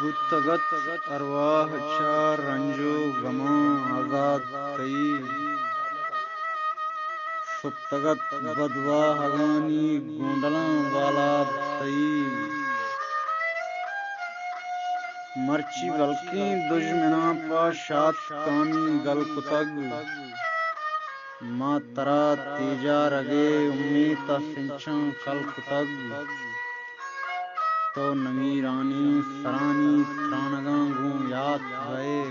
भूतगत अरवाह चार रंजो गमा आजाद कई सुप्तगत बदवा हगानी गोंडला वाला तई मर्ची बल्कि दुश्मना पाशात कानी गल कुतग माँ तरा तेजा रगे उम्मीद सिंचा कल कुतग तो नमी रानी सरानी त्राणगा गूं याद भये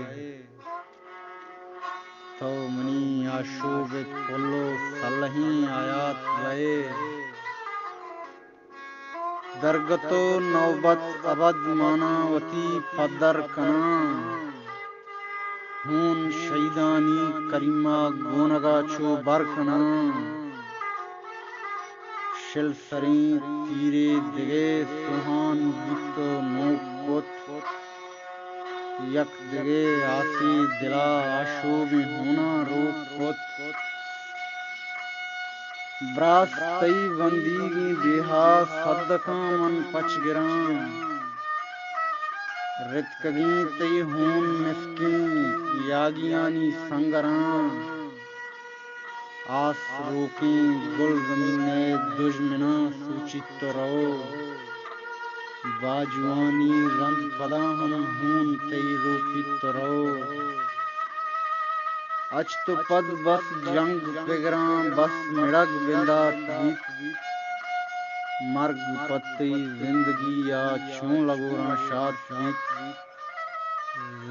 तो मनी आशोभित पोलो सलही आयात भये दरगतो नौबत अबद मानावती पदर कना हून शहीदानी करीमा गोनगा छो बरकना शिल सरी तीरे दिगे सुहान गीतो नोकोत यक दिगे आसी दिला आशोभी होना रोकोत ब्रास तई बंदीगी बेहा सदका मन पच गिरा रितकगी तई होन मिसकी यागियानी संगरा आस रोकी गुल जमीने दुश्मना सूचित रहो बाजुआनी रंग पदा हम हून तई रोपित रहो अच तो पद बस जंग पिगरा बस मिड़ग बिंदा गीत मर्ग पत्ती जिंदगी या छूं लगोरा शाद गीत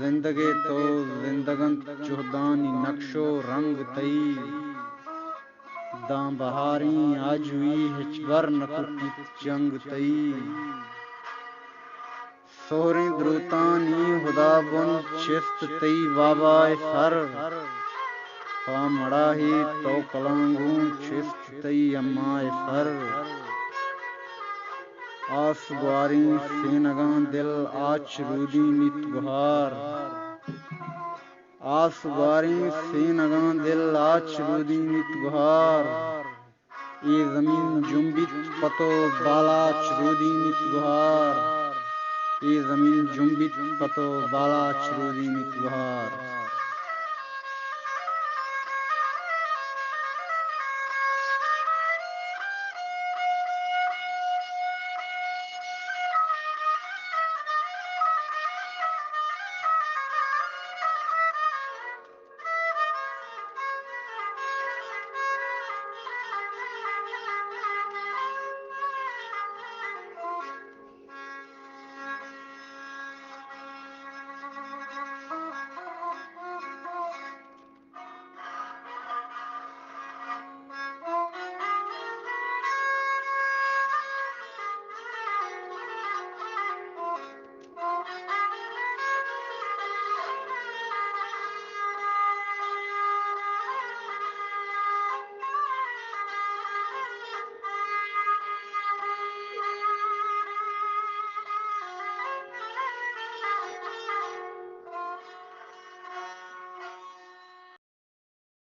जिंदगी तो जिंदगन चौदानी नक्शो रंग तई दां बहारी आज हुई हिचबर नकुकी जंग तई सोहरी द्रुतानी हुदाबुन चिस्त तई बाबा सर पामड़ा ही तो कलांगू चिस्त तई अम्मा सर आस ग्वारी सेनगा दिल आच रूदी नित गुहार आस ग्वारी सेनगा दिल आच रूदी नित गुहार ये जमीन जुम्बित पतो बाला चरूदी नित गुहार ये जमीन जुम्बित पतो बाला चरूदी नित गुहार।